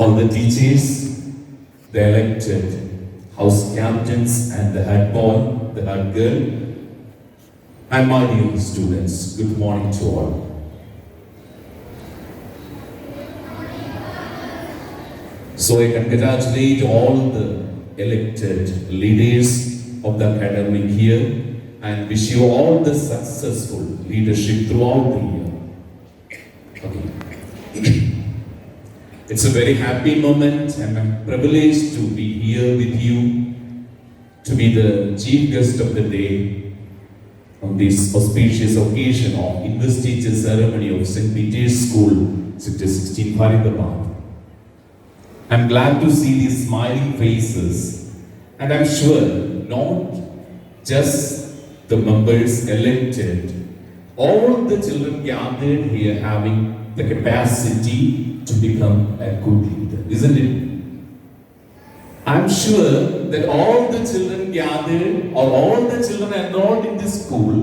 all the teachers, the elected house captains, and the head boy, the head girl, and my dear students, good morning to all. So I congratulate all the elected leaders of the academic year and wish you all the successful leadership throughout the year. Okay. It's a very happy moment and I'm privileged to be here with you, to be the chief guest of the day on this auspicious occasion of Investiture ceremony of St. Peter's School, Sector 16, Faridabad. I'm glad to see these smiling faces, and I'm sure not just the members elected, all the children gathered here having the capacity to become a good leader, isn't it? I'm sure that all the children gathered or all the children enrolled in this school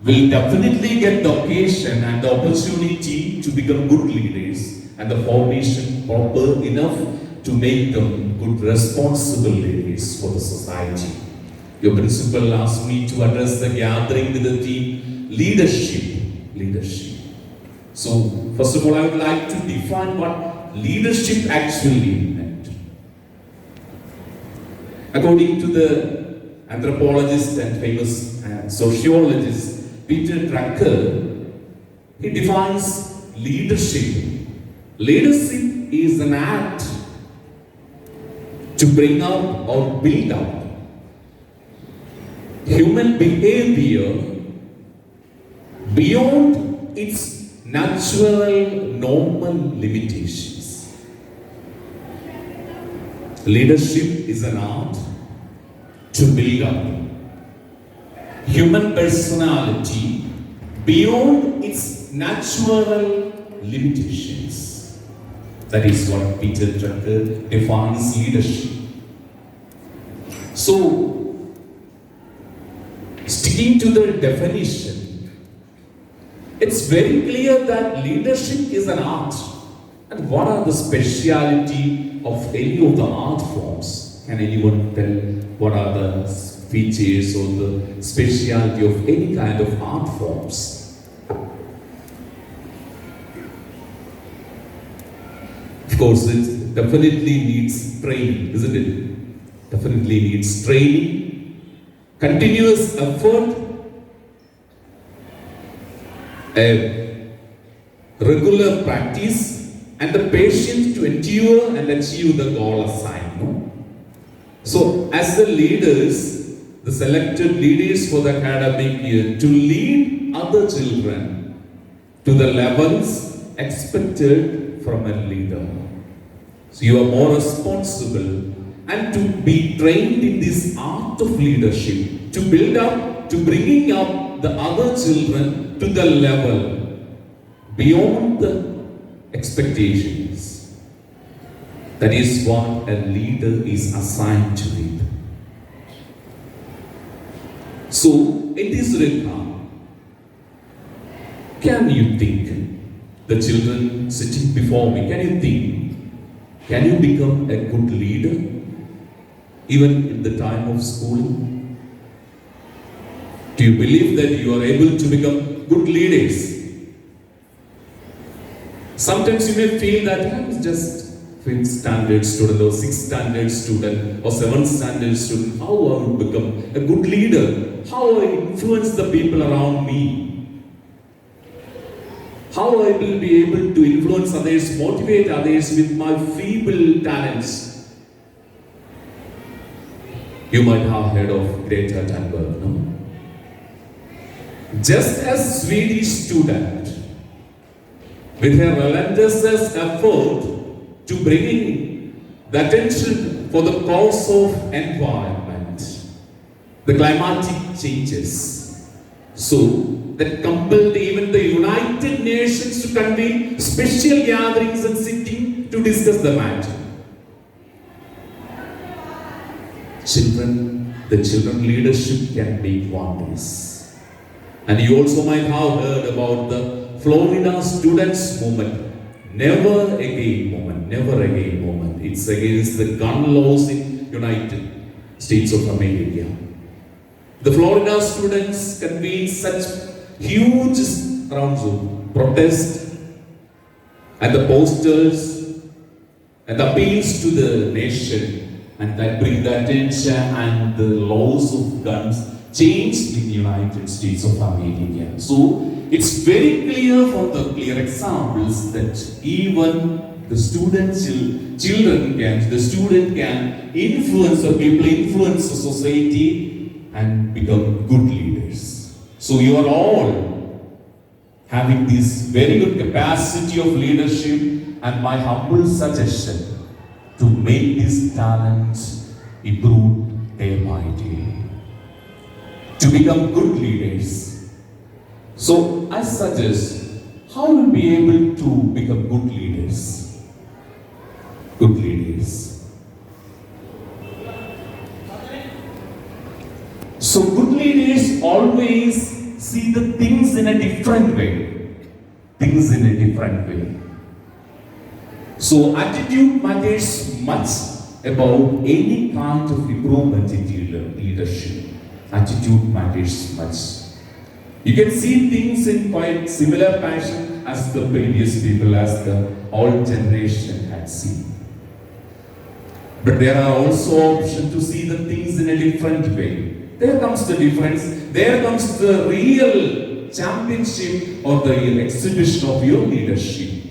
will definitely get the occasion and the opportunity to become good leaders and the formation proper enough to make them good responsible leaders for the society. Your principal asked me to address the gathering with the theme leadership. So first of all, I would like to define what leadership actually meant. According to the anthropologist and famous sociologist Peter Drucker, he defines leadership. Leadership is an act to bring up or build up human behavior beyond its natural, normal limitations. Leadership is an art to build up human personality beyond its natural limitations. That is what Peter Drucker defines leadership. So, sticking to the definition, it's very clear that leadership is an art. And what are the speciality of any of the art forms? Can anyone tell what are the features or the speciality of any kind of art forms? Of course, it definitely needs training, isn't it? Definitely needs training, continuous effort, a regular practice, and the patience to endure and achieve the goal assigned. No? So, as the leaders, the selected leaders for the academic year, to lead other children to the levels expected from a leader. So you are more responsible and to be trained in this art of leadership, to build up, to bringing up the other children to the level beyond the expectations. That is what a leader is assigned to lead. So in this regard, can you think, the children sitting before me, can you think, can you become a good leader even in the time of school? Do you believe that you are able to become good leaders? Sometimes you may feel that I'm just 5th standard student or 6th standard student or 7th standard student. How I will become a good leader? How I influence the people around me? How I will be able to influence others, motivate others with my feeble talents? You might have heard of Greta Thunberg, no? Just as Swedish student, with her relentless effort to bring the attention for the cause of environment, the climatic changes, so that compelled even the United Nations to convene special gatherings and sitting to discuss the matter. The children leadership can make wonders. And you also might have heard about the Florida students movement, Never Again movement. never again movement. It's against the gun laws in United States of America. The Florida students convened such huge rounds of protest and the posters and appeals to the nation, and that bring the attention and the laws of guns changed in the United States of America. So it's very clear from the clear examples that even the student can influence, or people influence the society and become good leaders. So you are all having this very good capacity of leadership, and my humble suggestion to make this talent improve day by day, to become good leaders. So I suggest how we'll be able to become good leaders. Good leaders. So good leaders always see the things in a different way. Things in a different way. So attitude matters much about any kind of improvement in leadership. Attitude matters much. You can see things in quite similar fashion as the previous people, as the old generation had seen. But there are also options to see the things in a different way. There comes the difference. There comes the real championship or the exhibition of your leadership.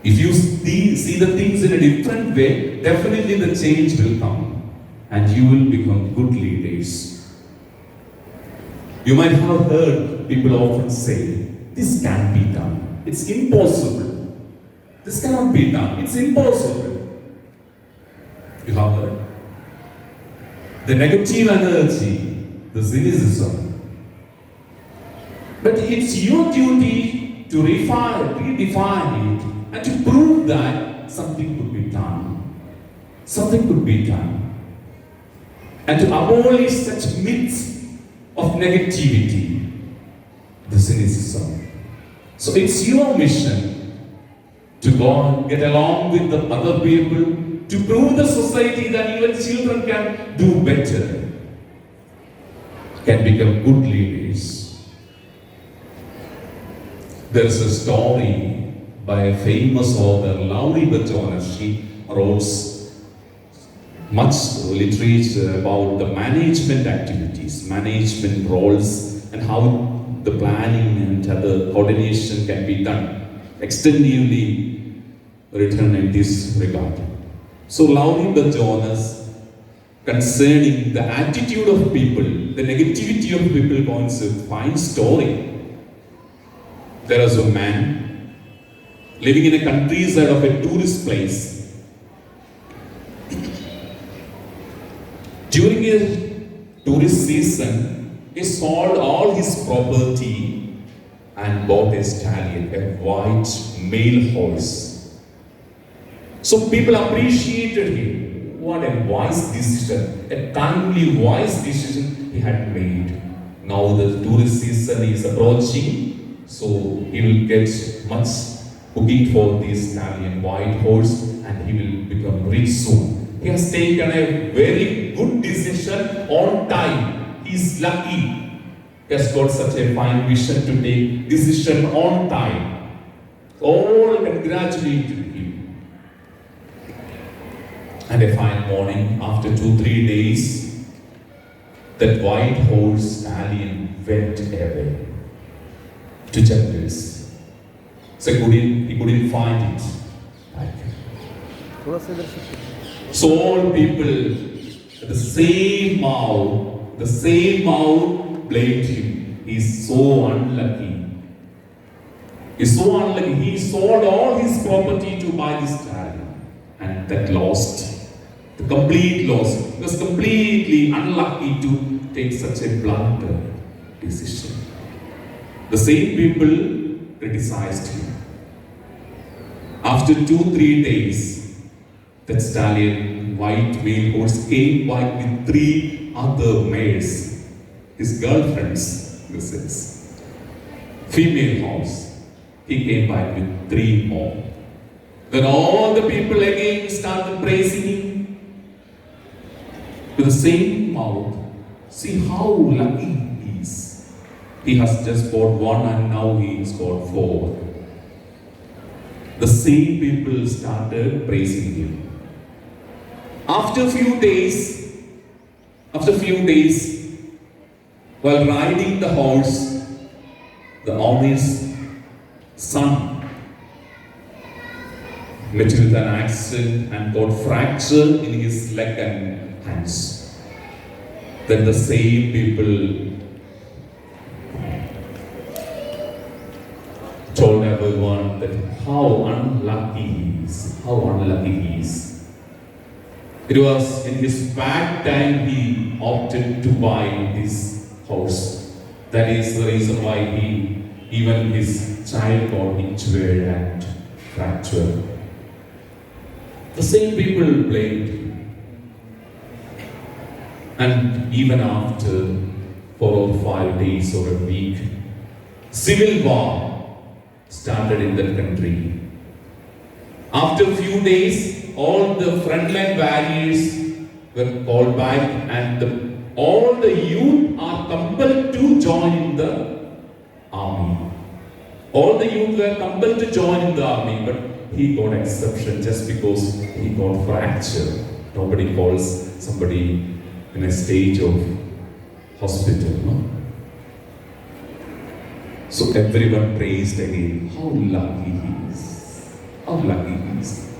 If you see the things in a different way, definitely the change will come and you will become good leaders. You might have heard people often say, this can't be done. It's impossible. This cannot be done. It's impossible. You have heard. The negative energy, the cynicism. But it's your duty to redefine it, and to prove that something could be done. Something could be done. And to abolish such myths of negativity, the cynicism. So it's your mission to go and get along with the other people, to prove the society that even children can do better, can become good leaders. There is a story by a famous author, Rev.Fr.Jomy. She wrote much literature about the management activities, management roles, and how the planning and other coordination can be done. Extensively written in this regard. So Rev.Fr.Jomy, concerning the attitude of people, the negativity of people, points a fine story. There is a man living in a countryside of a tourist place. During a tourist season, he sold all his property and bought a stallion, a white male horse. So people appreciated him. What a wise decision, a timely wise decision he had made. Now the tourist season is approaching, so he will get much booking for this stallion, white horse, and he will become rich soon. He has taken a very good decision on time. He is lucky. He has got such a fine vision to take decision on time. All congratulate him. And a fine morning, after 2-3 days, that white horse stallion went away to jungles. So he couldn't find it. So all people, the same mouth blamed him. He's so unlucky. He's so unlucky. He sold all his property to buy this stallion, and that lost. The complete loss. He was completely unlucky to take such a blunder decision. The same people criticized him. After 2-3 days, that stallion, white male horse, came back with 3 other mares, his girlfriends, this is. Female horse. He came back with 3 more. Then all the people again started praising him with the same mouth. See how lucky he is. He has just got one and now he has got four. The same people started praising him. After a few days, while riding the horse, the owner's son met with an accident and got fractured in his leg and hands. Then the same people told everyone that how unlucky he is. It was in his bad time he opted to buy this horse. That is the reason why even his child got injured and fractured. The same people blamed him. And even after 4 or 5 days or a week, civil war started in that country. After a few days, all the frontline warriors were called back and all the youth are compelled to join in the army. All the youth were compelled to join in the army, but he got exception just because he got fractured. Nobody calls somebody in a stage of hospital, no? So everyone praised again how lucky he is. How lucky he is.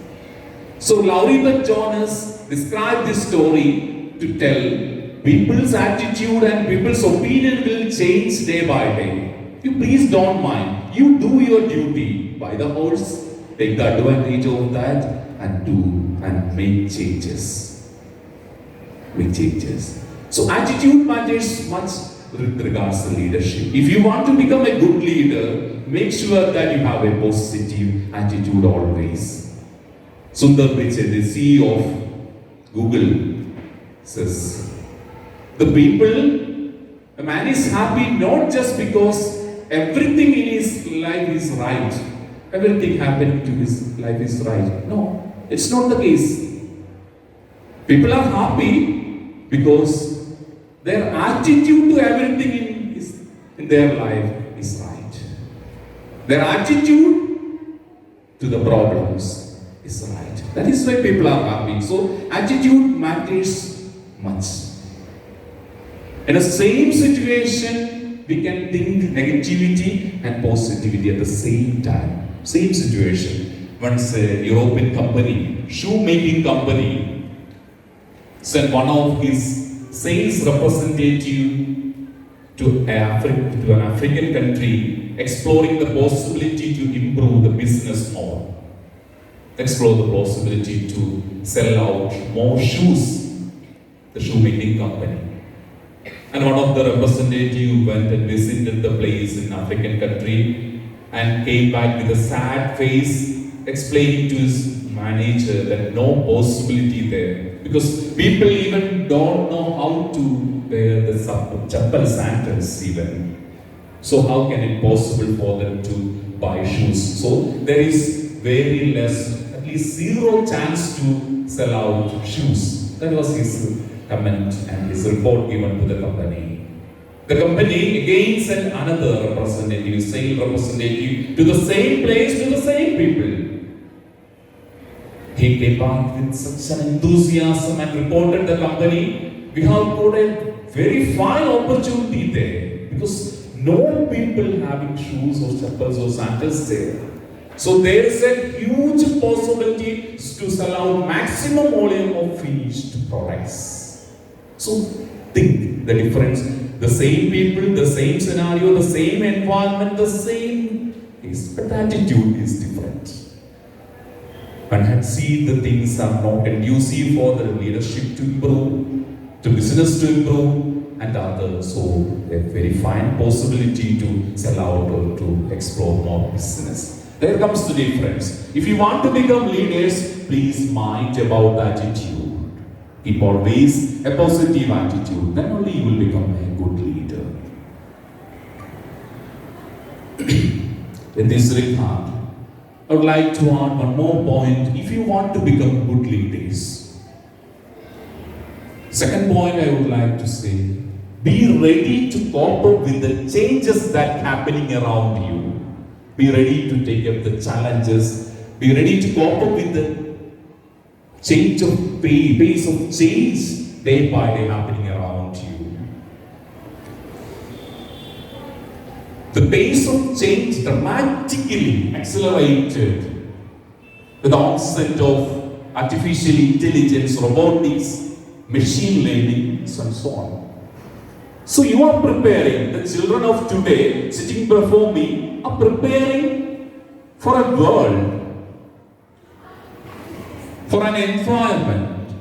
So Laurie Jonas described this story to tell people's attitude and people's opinion will change day by day. You please don't mind. You do your duty. Buy the horse, take the advantage of that and make changes. Make changes. So attitude matters much with regards to leadership. If you want to become a good leader, make sure that you have a positive attitude always. Sundar Pichai, the CEO of Google, says, a man is happy not just because everything in his life is right. Everything happening to his life is right. No, it's not the case. People are happy because their attitude to everything in their life is right. Their attitude to the problems is right. That is why people are happy. So attitude matters much. In the same situation, we can think negativity and positivity at the same time. Same situation. Once a European company, shoemaking company, sent one of his sales representative to an African country, exploring the possibility to improve the business more. Explore the possibility to sell out more shoes, the shoemaking company. And one of the representatives went and visited the place in African country and came back with a sad face, explaining to his manager that no possibility there. Because people even don't know how to wear the chappal sandals even. So how can it possible for them to buy shoes? So there is very less, at least zero chance to sell out shoes. That was his comment and his report given to the company. The company again sent another representative, sales representative, to the same place, to the same people. He came back with such an enthusiasm and reported the company, we have got a very fine opportunity there because no people having shoes or chappals or sandals there. So there is a huge possibility to sell out maximum volume of finished products. So think the difference. The same people, the same scenario, the same environment, the same is, but the attitude is different. One had seen the things are not conducive for the leadership to improve, to business to improve, and others. So a very fine possibility to sell out or to explore more business. There comes the difference. If you want to become leaders, please mind about the attitude. Keep always a positive attitude. Then only you will become a good leader. In this regard, I would like to add one more point. If you want to become good leaders, second point I would like to say, be ready to cope up with the changes that are happening around you. Be ready to take up the challenges. Be ready to cope up with the pace of change day by day happening around you. The pace of change dramatically accelerated with the onset of artificial intelligence, robotics, machine learning, and so on. So you are preparing, the children of today sitting before me are preparing for a world, for an environment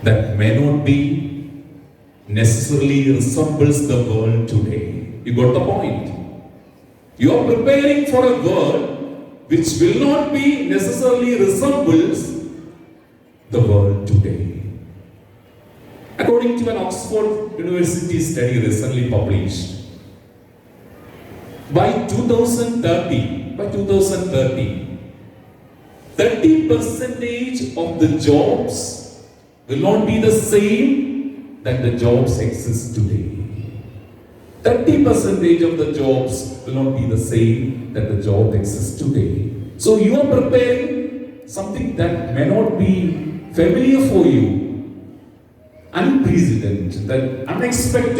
that may not be necessarily resembles the world today. You got the point? You are preparing for a world which will not be necessarily resembles the world today. According to an Oxford University study recently published, by 2030, 30% of the jobs will not be the same that the jobs exist today. 30% of the jobs will not be the same that the job exists today. So you are preparing something that may not be familiar for you, unprecedented, that unexpected.